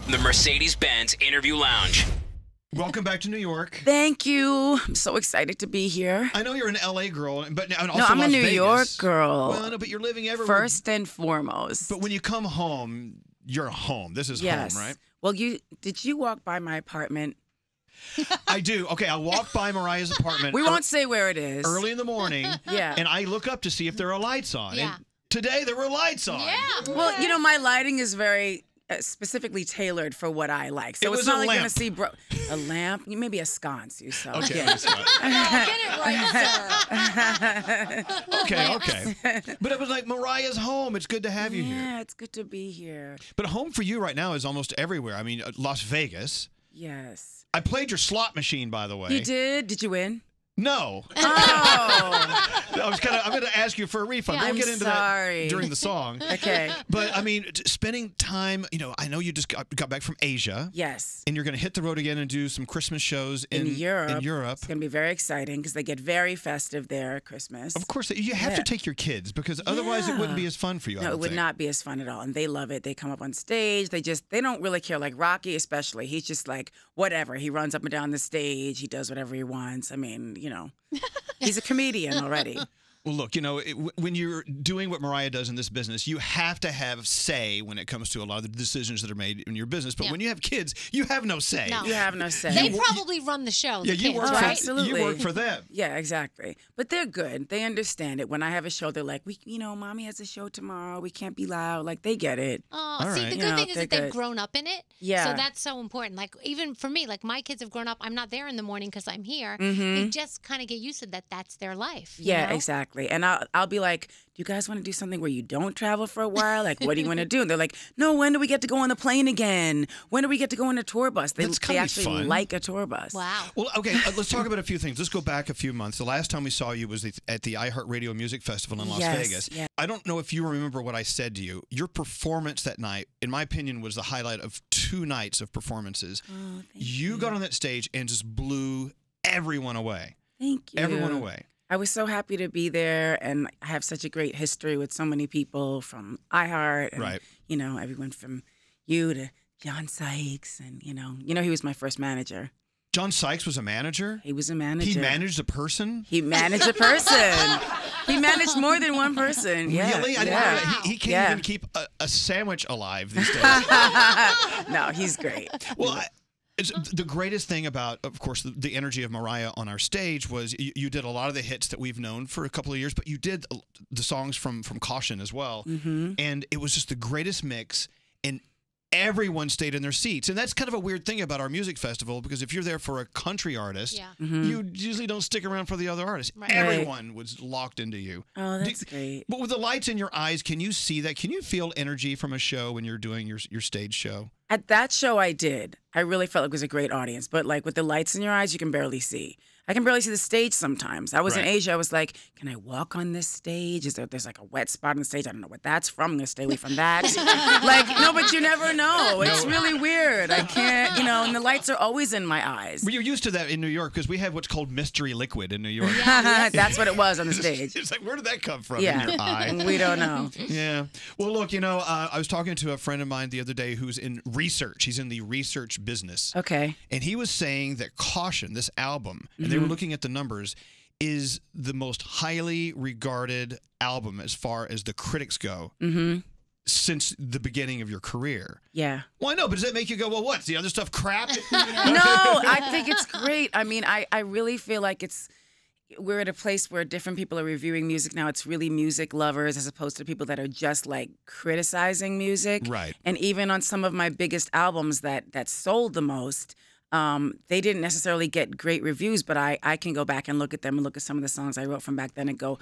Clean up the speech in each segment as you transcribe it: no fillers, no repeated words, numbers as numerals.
The Mercedes-Benz Interview Lounge. Welcome back to New York. Thank you. I'm so excited to be here. I know you're an LA girl, but also no, I'm Las a New Vegas. York girl. Well, no, but you're living everywhere. First and foremost. But when you come home, you're home. This is home, right? Well, did you walk by my apartment? I do. Okay, I walk by Mariah's apartment. We won't say where it is. Early in the morning. Yeah. And I look up to see if there are lights on. Yeah. And today there were lights on. Yeah. Well, you know, my lighting is very specifically tailored for what I like. So it's not like you're going to see a lamp, maybe a sconce you saw. Okay. Yeah. Get it right, sir. Okay. But it was like Mariah's home. It's good to have you here. Yeah, it's good to be here. But home for you right now is almost everywhere. I mean, Las Vegas. Yes. I played your slot machine, by the way. You did? Did you win? No. Oh. I'm going to ask you for a refund. Yeah, We'll I'm get into sorry. that during the song. Okay. But I mean, spending time, I know you just got back from Asia. Yes. And you're going to hit the road again and do some Christmas shows in Europe. Europe. It's going to be very exciting because they get very festive there at Christmas. Of course, you have to take your kids because otherwise it wouldn't be as fun for you. No, it would not be as fun at all. And they love it. They come up on stage. They don't really care. Like Rocky especially. He's just like, whatever. He runs up and down the stage. He does whatever he wants. I mean, he's a comedian already. Well, look, when you're doing what Mariah does in this business, you have to have say when it comes to a lot of the decisions that are made in your business. But when you have kids, you have no say. No. You have no say. They probably run the show. The you kids, work right? Absolutely. You work for them. Yeah, exactly. But they're good. They understand it. When I have a show, they're like, Mommy has a show tomorrow. We can't be loud. Like, they get it. Oh, All see, right. the good thing is that they've good. grown up in it. Yeah. So that's so important. Like, even for me, like, my kids have grown up. I'm not there in the morning because I'm here. Mm-hmm. They just kind of get used to that. That's their life. Yeah, exactly. And I'll be like, do you guys want to do something where you don't travel for a while? Like, what do you want to do? And they're like, no, when do we get to go on the plane again? When do we get to go on a tour bus? They actually fun. like a tour bus. Wow. Well, okay, let's talk about a few things. Let's go back a few months. The last time we saw you was at the iHeartRadio Music Festival in Las Vegas. Yeah. I don't know if you remember what I said to you. Your performance that night, in my opinion, was the highlight of 2 nights of performances. Oh, You got on that stage and just blew everyone away. Thank you. Everyone away. I was so happy to be there, and I have such a great history with so many people from iHeart, and, Right. Everyone from you to John Sykes, and he was my first manager. John Sykes was a manager? He was a manager. He managed a person? He managed a person. He managed more than one person. Yeah. Really? I didn't know that. He can't even keep a sandwich alive these days. No, he's great. Well, it's the greatest thing about, of course, the energy of Mariah on our stage was you did a lot of the hits that we've known for a couple of years, but you did the songs from Caution as well. Mm-hmm. And it was just the greatest mix, and everyone stayed in their seats. And that's kind of a weird thing about our music festival, because if you're there for a country artist, you usually don't stick around for the other artists. Right. Everyone was locked into you. Oh, that's great. But with the lights in your eyes, can you see that? Can you feel energy from a show when you're doing your stage show? At that show, I did. I really felt like it was a great audience. But like with the lights in your eyes, you can barely see. I can barely see the stage sometimes. I was in Asia. I was like, can I walk on this stage? There's like a wet spot on the stage? I don't know what that's from. I'm going to stay away from that. No, but you never know. It's really weird. I can't, and the lights are always in my eyes. Well, you're used to that in New York because we have what's called mystery liquid in New York. That's what it was on the stage. It's like, where did that come from in Yeah. your eye? We don't know. Yeah. Well, look, I was talking to a friend of mine the other day who's in research. He's in the research business. Okay. And he was saying that Caution, this album, and they were looking at the numbers, is the most highly regarded album as far as the critics go since the beginning of your career. Yeah. Well, I know, but does that make you go, well, what's the other stuff crap? No, I think it's great. I mean, I really feel like we're at a place where different people are reviewing music now. It's really music lovers as opposed to people that are just like criticizing music. Right. And even on some of my biggest albums that sold the most, they didn't necessarily get great reviews, but I can go back and look at them and look at some of the songs I wrote from back then and go,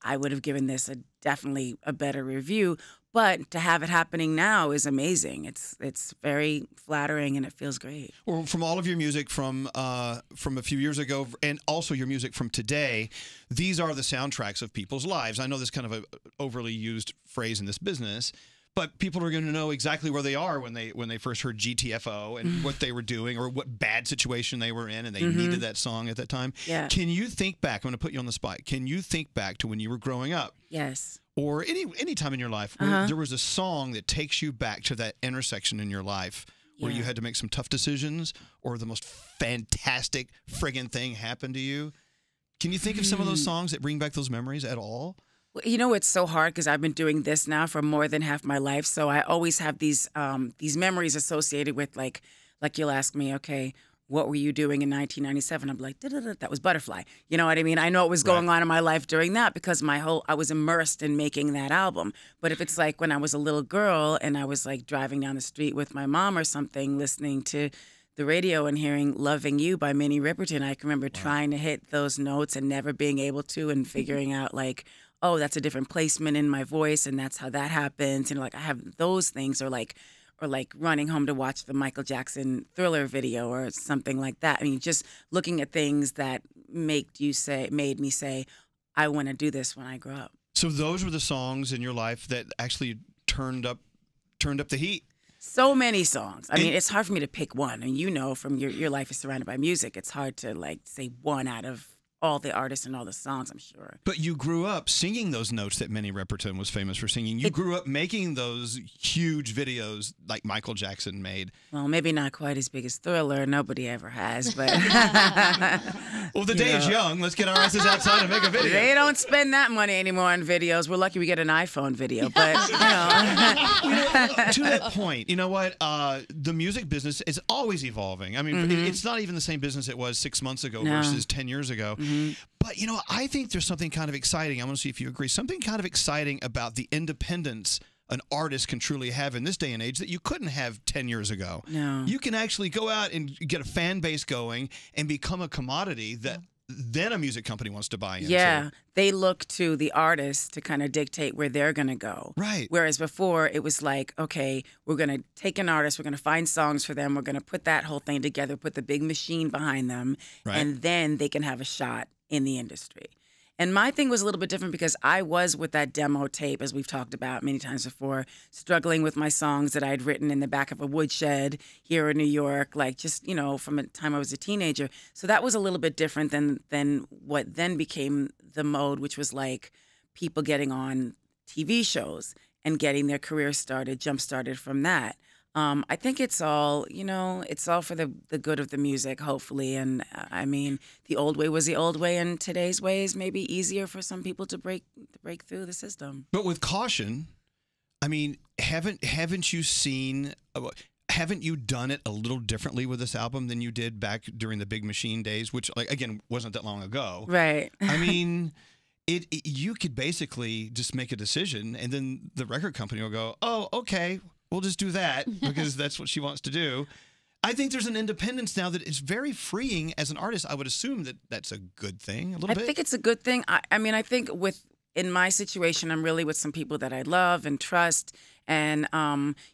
I would have given this definitely a better review. But to have it happening now is amazing. It's very flattering and it feels great. Well, from all of your music from a few years ago and also your music from today, these are the soundtracks of people's lives. I know this is kind of an overly used phrase in this business, but people are going to know exactly where they are when they first heard GTFO and what they were doing or what bad situation they were in and they needed that song at that time. Yeah. Can you think back? I'm going to put you on the spot. Can you think back to when you were growing up? Yes. Or any time in your life where there was a song that takes you back to that intersection in your life where you had to make some tough decisions or the most fantastic friggin' thing happened to you? Can you think of some of those songs that bring back those memories at all? Well, you know, it's so hard because I've been doing this now for more than half my life. So I always have these memories associated with like you'll ask me, okay, what were you doing in 1997? I'm like, da-da-da, that was Butterfly. You know what I mean? I know what was going on in my life during that because I was immersed in making that album. But if it's like when I was a little girl and I was like driving down the street with my mom or something, listening to the radio and hearing Loving You by Minnie Riperton, I can remember trying to hit those notes and never being able to and figuring out like, oh, that's a different placement in my voice and that's how that happens. And like I have those things or like running home to watch the Michael Jackson Thriller video or something like that. I mean, just looking at things that made me say, I want to do this when I grow up. So those were the songs in your life that actually turned up the heat. So many songs. I mean, it's hard for me to pick one. And you know, from your life is surrounded by music, it's hard to like say one out of all the artists and all the songs, I'm sure. But you grew up singing those notes that Minnie Riperton was famous for singing. You grew up making those huge videos like Michael Jackson made. Well, maybe not quite as big as Thriller. Nobody ever has, but... Well, the day is young. Let's get our asses outside and make a video. They don't spend that money anymore on videos. We're lucky we get an iPhone video, but, you know. To that point, you know what? The music business is always evolving. I mean, it's not even the same business it was 6 months ago versus 10 years ago. But, you know, I think there's something kind of exciting. I want to see if you agree. Something kind of exciting about the independence an artist can truly have in this day and age that you couldn't have 10 years ago. No. You can actually go out and get a fan base going and become a commodity that then a music company wants to buy into. Yeah, they look to the artist to kind of dictate where they're going to go. Right. Whereas before, it was like, okay, we're going to take an artist, we're going to find songs for them, we're going to put that whole thing together, put the big machine behind them, and then they can have a shot in the industry. And my thing was a little bit different because I was with that demo tape, as we've talked about many times before, struggling with my songs that I'd written in the back of a woodshed here in New York, like just, you know, from the time I was a teenager. So that was a little bit different than what then became the mode, which was like people getting on TV shows and getting their career started, jump-started from that. I think it's all, you know, it's all for the good of the music, hopefully. And I mean, the old way was the old way, and today's way is maybe easier for some people to break through the system. But with caution, I mean, haven't you seen? Haven't you done it a little differently with this album than you did back during the Big Machine days, which, like, again, wasn't that long ago? Right. I mean, you could basically just make a decision, and then the record company will go, "Oh, okay. We'll just do that because that's what she wants to do." I think there's an independence now that is very freeing as an artist. I would assume that that's a good thing, a little bit. I think it's a good thing. I mean, I think in my situation, I'm really with some people that I love and trust. And,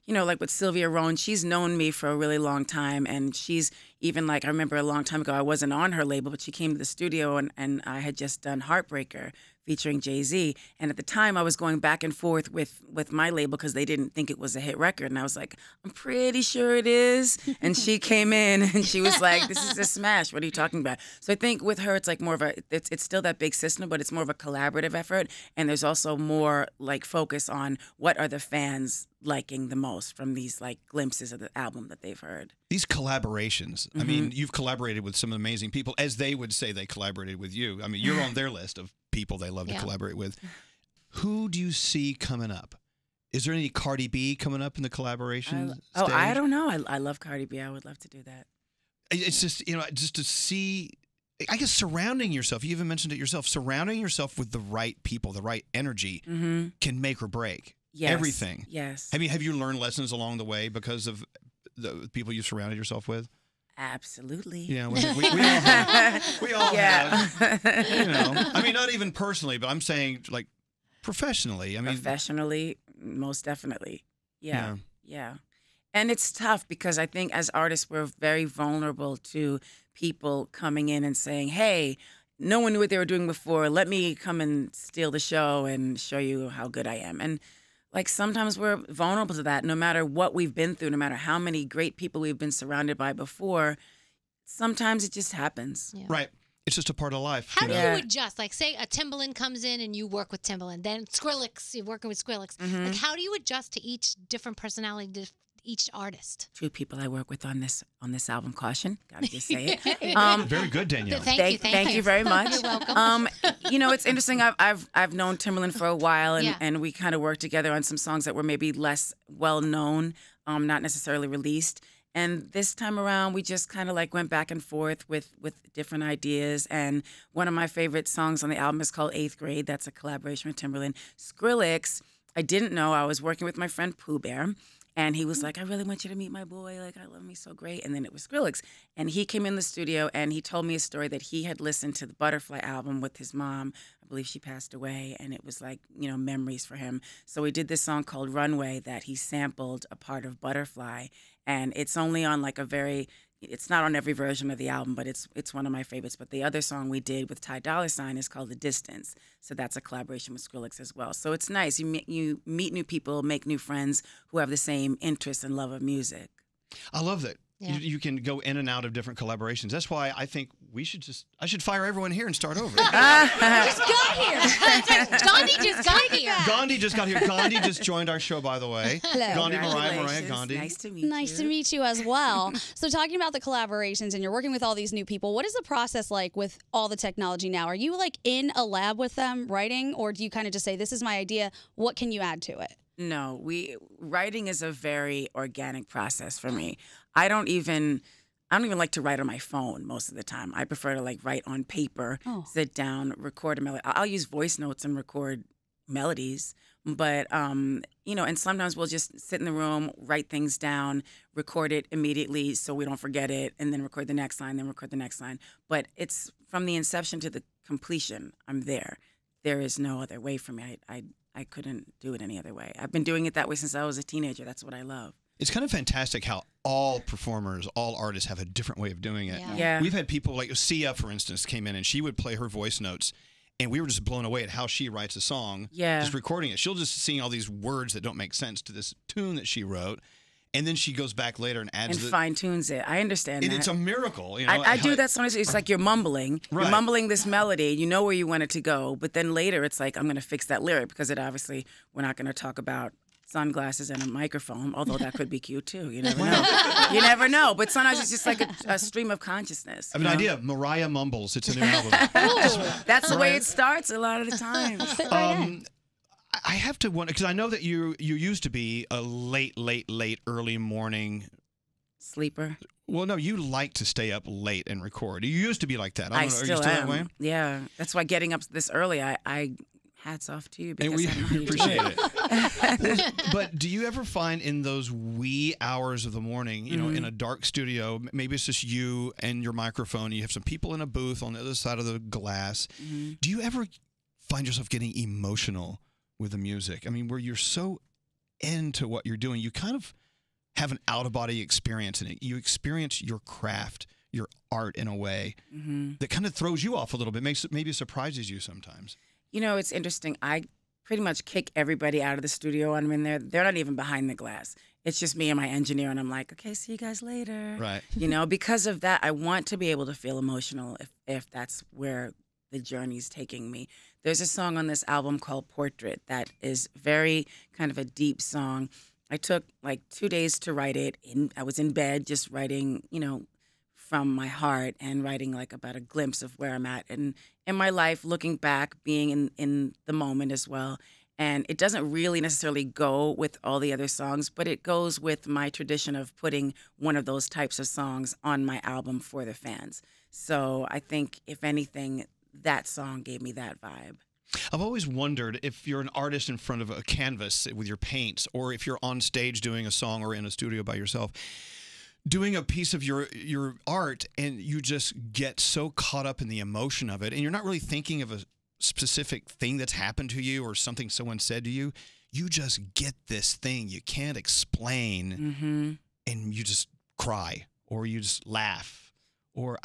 you know, like with Sylvia Rohn, she's known me for a really long time. And she's even like, I remember a long time ago, I wasn't on her label, but she came to the studio and I had just done Heartbreaker featuring Jay-Z. And at the time I was going back and forth with my label because they didn't think it was a hit record. And I was like, I'm pretty sure it is. And she came in and she was like, this is a smash. What are you talking about? So I think with her, it's like more of it's still that big system, but it's more of a collaborative effort. And there's also more like focus on what are the fans liking the most from these like glimpses of the album that they've heard. These collaborations. I mean, you've collaborated with some amazing people, as they would say they collaborated with you. I mean, you're on their list of people they love to collaborate with. Who do you see coming up? Is there any Cardi B coming up in the collaboration stage? I don't know. I love Cardi B. I would love to do that. It's just, you know, just to see, I guess, surrounding yourself, you even mentioned it yourself, surrounding yourself with the right people, the right energy can make or break. Yes. Everything. Yes. Have you learned lessons along the way because of the people you've surrounded yourself with? Absolutely. Yeah, we all have. We all have. You know, I mean, not even personally, but I'm saying like professionally. I mean, professionally, most definitely. Yeah. And it's tough because I think as artists, we're very vulnerable to people coming in and saying, hey, no one knew what they were doing before. Let me come and steal the show and show you how good I am. And like sometimes we're vulnerable to that no matter what we've been through, no matter how many great people we've been surrounded by before. Sometimes it just happens. Yeah. Right. It's just a part of life. How do you adjust? Like, say a Timbaland comes in and you work with Timbaland. Then Skrillex, you're working with Skrillex. Like, how do you adjust to each different personality, each artist? 2 people I work with on this album. Caution, gotta just say it. Very good, Danielle. Thank you very much. You're welcome. It's interesting. I've known Timbaland for a while, and, Yeah. and we kind of worked together on some songs that were maybe less well known, not necessarily released. And this time around, we just kind of like went back and forth with different ideas. And one of my favorite songs on the album is called 8th Grade. That's a collaboration with Timbaland. Skrillex, I didn't know. I was working with my friend Pooh Bear. And he was like, I really want you to meet my boy. Like, I love him. He's so great. And then it was Skrillex. And he came in the studio and he told me a story that he had listened to the Butterfly album with his mom. I believe she passed away. And it was like, memories for him. So we did this song called Runway that he sampled a part of Butterfly. And it's only on like it's not on every version of the album, but it's one of my favorites. But the other song we did with Ty Dolla $ign is called The Distance. So that's a collaboration with Skrillex as well. So it's nice. You meet new people, make new friends who have the same interests and love of music. I love that. Yeah. You can go in and out of different collaborations. That's why I think I should fire everyone here and start over. Just got here. Gandhi just got here. Gandhi just got here. Gandhi just joined our show, by the way. Hello. Gandhi, Mariah, Congratulations. Gandhi. Nice to meet you. Nice to meet you as well. So talking about the collaborations and you're working with all these new people, what is the process like with all the technology now? Are you like in a lab with them writing, or do you kind of just say, this is my idea, what can you add to it? No, writing is a very organic process for me. I don't even like to write on my phone most of the time. I prefer to like write on paper, sit down, record a melody. I'll use voice notes and record melodies, but and sometimes we'll just sit in the room, write things down, record it immediately so we don't forget it, and then record the next line, then record the next line. But it's from the inception to the completion. I'm there. There is no other way for me. I couldn't do it any other way. I've been doing it that way since I was a teenager. That's what I love. It's kind of fantastic how all performers, all artists have a different way of doing it. Yeah. We've had people like Sia, for instance, came in and she would play her voice notes, and we were just blown away at how she writes a song. Yeah. Just recording it. She'll just sing all these words that don't make sense to this tune that she wrote, and then she goes back later and adds And fine tunes it. I understand and that. it's a miracle. I do that sometimes. It's like you're mumbling. Right. You're mumbling this melody. You know where you want it to go. But then later it's like, I'm going to fix that lyric because we're not going to talk about sunglasses and a microphone, although that could be cute too. You never know. You never know. But sometimes it's just like a stream of consciousness. I have an idea. Mariah Mumbles. It's a new album. That's the way it starts a lot of the time. Fit right in. I have to wonder, because I know that you used to be a late, early morning Sleeper. Well, no, you like to stay up late and record. You used to be like that. I don't know. still Are you still am. that way? Yeah. That's why getting up this early, I hats off to you because And we I know how you do appreciate it. it. But do you ever find in those wee hours of the morning, you know, Mm-hmm. in a dark studio, maybe it's just you and your microphone, you have some people in a booth on the other side of the glass. Mm-hmm. Do you ever find yourself getting emotional with the music? I mean, where you're so into what you're doing, you kind of have an out-of-body experience in it. You experience your craft, your art in a way that kind of throws you off a little bit, maybe surprises you sometimes. You know, it's interesting. I pretty much kick everybody out of the studio. I mean, they're not even behind the glass. It's just me and my engineer, and I'm like, okay, see you guys later. Right. You know, because of that, I want to be able to feel emotional if that's where the journey's taking me. There's a song on this album called Portrait that is very kind of a deep song. I took like 2 days to write it. I was in bed just writing, you know, from my heart and writing like about a glimpse of where I'm at and in my life, looking back, being in the moment as well. And it doesn't really necessarily go with all the other songs, but it goes with my tradition of putting one of those types of songs on my album for the fans. So I think, if anything, that song gave me that vibe. I've always wondered if you're an artist in front of a canvas with your paints, or if you're on stage doing a song or in a studio by yourself, doing a piece of your art, and you just get so caught up in the emotion of it, and you're not really thinking of a specific thing that's happened to you or something someone said to you. You just get this thing you can't explain, and you just cry, or you just laugh, or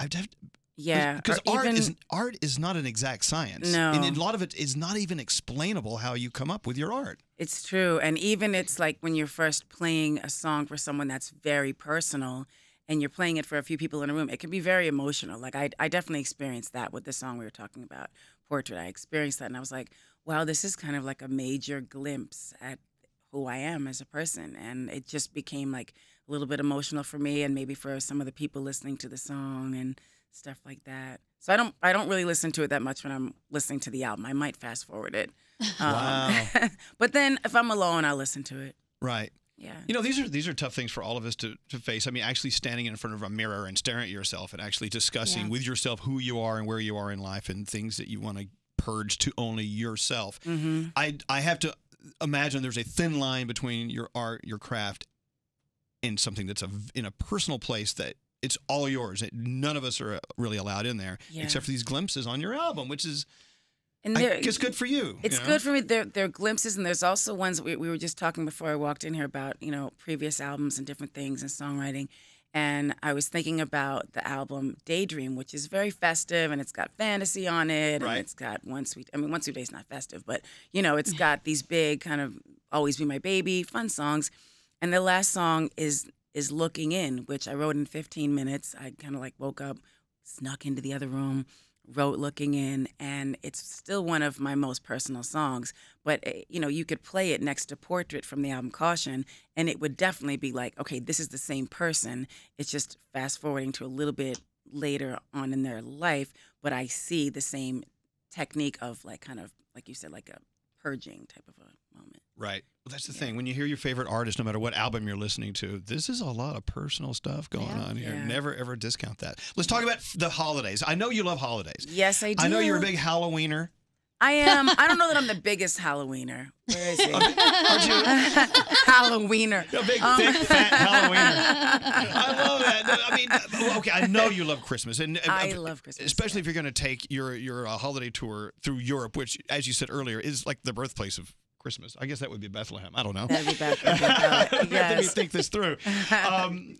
Yeah, because or art is not an exact science. No. And a lot of it is not even explainable how you come up with your art. It's true. And even it's like when you're first playing a song for someone that's very personal and you're playing it for a few people in a room, it can be very emotional. Like I definitely experienced that with the song we were talking about, Portrait. I experienced that and I was like, wow, this is kind of like a major glimpse at who I am as a person. And it just became like a little bit emotional for me and maybe for some of the people listening to the song and stuff like that. So I don't really listen to it that much when I'm listening to the album. I might fast forward it. Wow. But then if I'm alone, I'll listen to it. Right. Yeah. You know, these are tough things for all of us to face. I mean, actually standing in front of a mirror and staring at yourself and actually discussing with yourself who you are and where you are in life and things that you want to purge to only yourself. Mm-hmm. I have to imagine there's a thin line between your art, your craft, and something that's in a personal place that it's all yours. None of us are really allowed in there, except for these glimpses on your album, which is, and I guess, good for you. It's good for me. There are glimpses, and there's also ones we were just talking before I walked in here about, previous albums and different things and songwriting. And I was thinking about the album Daydream, which is very festive, and it's got fantasy on it, and it's got One Sweet Day is not festive, but, it's got these big kind of Always Be My Baby, fun songs. And the last song is Looking In, which I wrote in 15 minutes. I kind of woke up, snuck into the other room, wrote Looking In, and it's still one of my most personal songs. But, you could play it next to Portrait from the album Caution, and it would definitely be like, okay, this is the same person. It's just fast forwarding to a little bit later on in their life, but I see the same technique of kind of, like you said, like a purging type of a moment. Right. Well, that's the thing. When you hear your favorite artist, no matter what album you're listening to, this is a lot of personal stuff going on here. Yeah. Never, ever discount that. Let's talk about the holidays. I know you love holidays. Yes, I do. I know you're a big Halloweener. I am. I don't know that I'm the biggest Halloweener. Where is he? Aren't you? Halloweener. A big, thick, fat Halloweener. I love that. I mean, okay, I know you love Christmas. And I love Christmas. Especially if you're going to take your holiday tour through Europe, which, as you said earlier, is like the birthplace of Christmas. I guess that would be Bethlehem. I don't know. That'd be Bethlehem. Let me Yes. think this through.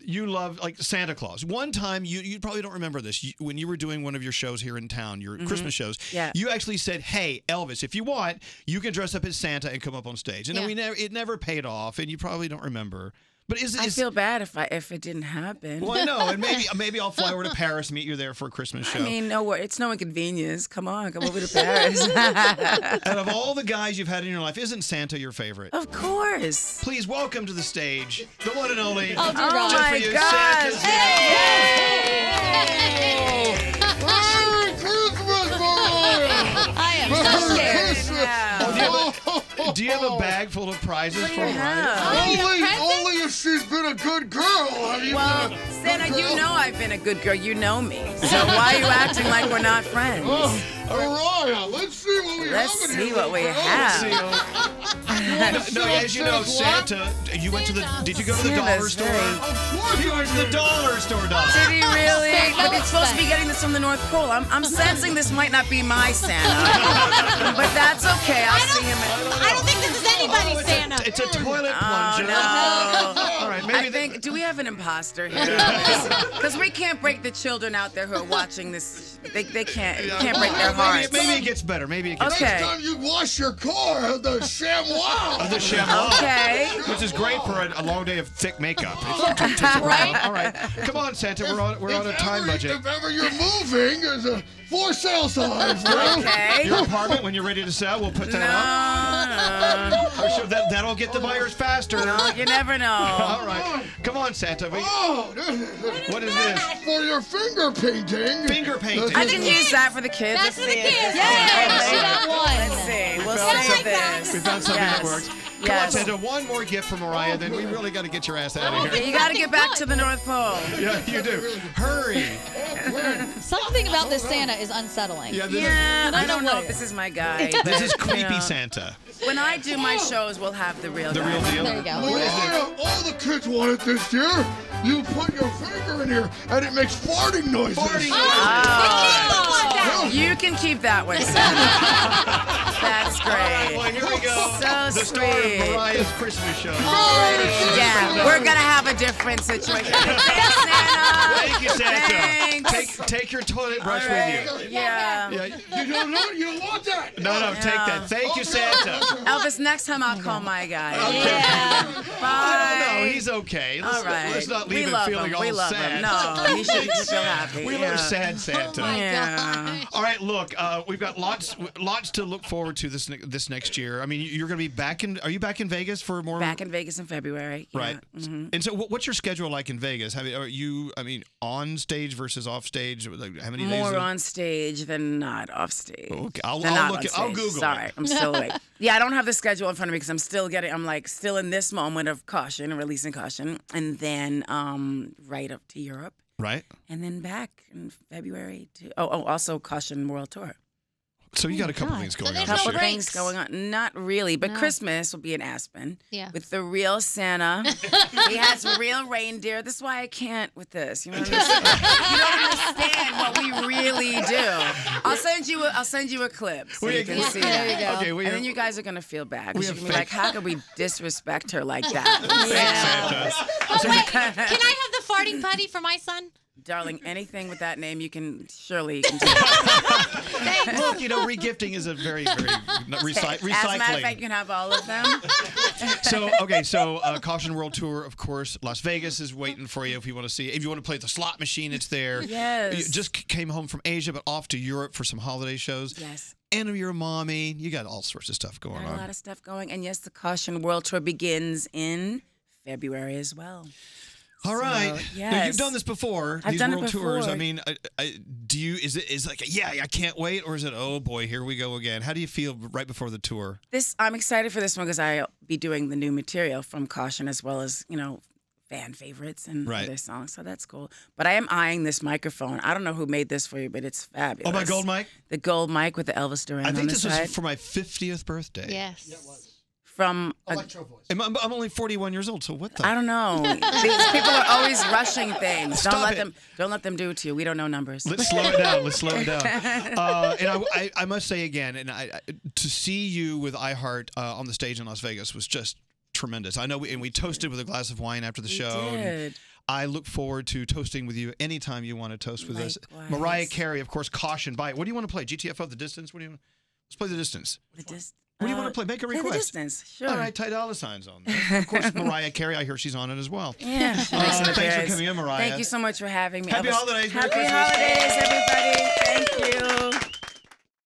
You love Santa Claus. One time, you probably don't remember this. When you were doing one of your shows here in town, your Christmas shows, you actually said, "Hey, Elvis, if you want, you can dress up as Santa and come up on stage." And then it never paid off, and you probably don't remember. But I feel bad if it didn't happen. Well, I know, and maybe I'll fly over to Paris, meet you there for a Christmas show. I mean, it's no inconvenience. Come on, come over to Paris. Out of all the guys you've had in your life, isn't Santa your favorite? Of course. Please welcome to the stage the one and only. Oh, dear God. just my for you, gosh. Santa's Merry Christmas, Mariah! I am so scared. Do you have a bag full of prizes for Mariah? Only if she's been a good girl. Have you Well, been a Santa, good you girl? know I've been a good girl. You know me. So why are you acting like we're not friends? Mariah, let's see what we Let's have in see here. what we have. No, as you know, Santa, you went to the. Did you go to the dollar Santa's store? very- He went to the dollar store, dog. Did he really? Santa But it's supposed to be getting this from the North Pole. I'm sensing this might not be my Santa. But that's okay. I'll see him I don't think this is anybody's Santa. It's a toilet Oh, plunger. no. All right, I maybe think, do we have an imposter here? Because we can't break the children out there who are watching this. They can't. We can't break their hearts. maybe it gets better. Maybe it gets Okay. Next time you wash your car, have the chamois. the chamois. Okay. Which is great for a long day of thick makeup. It takes a while. All right, come on, Santa. We're on a time budget. If ever you're moving, there's a for sale sign. Okay. Your apartment, when you're ready to sell, we'll put that up. No, So that'll get the buyers faster. you never know. All right, come on, Santa. Oh, What is this? for your finger painting. Finger painting. I can use that for the kids. That's Let's for the see. kids. Yes, that Let's one. see. We'll found save something. this. We found something that works. Come on, Yes. Santa. One more gift for Mariah, then we really got to get your ass out of here. You got to get back to the North Pole. Yeah, you do. Hurry. Something about this Santa is unsettling. Yeah, this, Yeah, I don't what know it if this is my guy. this is but, you creepy know, Santa. When I do my shows, we'll have the real The guy. real deal. There you go. Mariah, all the kids want it this year. You put your finger in here, and it makes farting noises. Oh, you can keep that one, Santa. That's All right, great. well, here we go. So the star of sweet. Mariah's Christmas show. Yeah, we're gonna have a different situation. Thanks, Santa. Thank you, Santa. Thanks. Take your toilet brush All right. with you. Yeah. Yeah. You don't want that. No, take that. Thank you, Santa. Elvis, next time I'll call my guy. Yeah. Bye. I don't know. He's okay. All right. Let's not leave we him love feeling him. all We love sad. him. No, he should feel happy. We yeah. love sad Santa. my Yeah. All right, look, we've got lots to look forward forward to this next year? I mean, you're going to be back in. Are you back in Vegas for more? Back in Vegas in February. Yeah. Right. And so, what's your schedule like in Vegas? Are you? I mean, on stage versus off stage? Like, how many days? More on stage than not off stage. Okay, I'll Google Sorry, it. I'm still awake. Yeah, I don't have the schedule in front of me because I'm still in this moment of Caution and releasing Caution, and then right up to Europe. Right. And then back in February to also Caution World Tour. So you got a couple things going on. A couple things going on. Not really, but Christmas will be in Aspen. Yeah. With the real Santa. He has real reindeer. This is why I can't with this. You don't understand. You don't understand what we really do. I'll send you a clip so you can see that. There you go. Okay, And then you guys are gonna feel bad. We You're have gonna be like, how could we disrespect her like that? Oh, wait, can I have the farting putty for my son? Darling, anything with that name you can take. Look, regifting is a very, very recycling. As a matter of fact, you can have all of them. So Caution World Tour, of course, Las Vegas is waiting for you if you want to see. If you want to play the slot machine, it's there. Yes. You just came home from Asia, but off to Europe for some holiday shows. Yes. And you're a mommy. You got all sorts of stuff going on. A lot of stuff going. And yes, the Caution World Tour begins in February as well. All right. Yes. Now, you've done this before. I've these done it world tours. before. I mean, is it like I can't wait, or is it oh boy, here we go again? How do you feel right before the tour? I'm excited for this one because I'll be doing the new material from Caution as well as fan favorites and other songs. So that's cool. But I am eyeing this microphone. I don't know who made this for you, but it's fabulous. Oh, my gold mic? The gold mic with the Elvis Duran I think on the this side. was for my 50th birthday. Yes. Yeah, it was. From Electro voice. I'm only 41 years old, so what the? I don't know. These people are always rushing things. Stop Don't let them do it to you. We don't know numbers. Let's slow it down. Let's slow it down. And I must say again, and to see you with iHeart on the stage in Las Vegas was just tremendous. I know, we toasted with a glass of wine after the show. Did. I look forward to toasting with you anytime you want to toast with us. Likewise. Mariah Carey, of course, Caution. What do you want to play? GTFO, The Distance? Let's play The Distance. What do you want to play? Make a request. Play The Distance, sure. All right, Ty Dolla $ign's on there. Of course, Mariah Carey, I hear she's on it as well. Yeah. Thanks for coming in, Mariah. Thank you so much for having me. Happy holidays. Merry Happy Christmas. holidays, everybody. Thank you.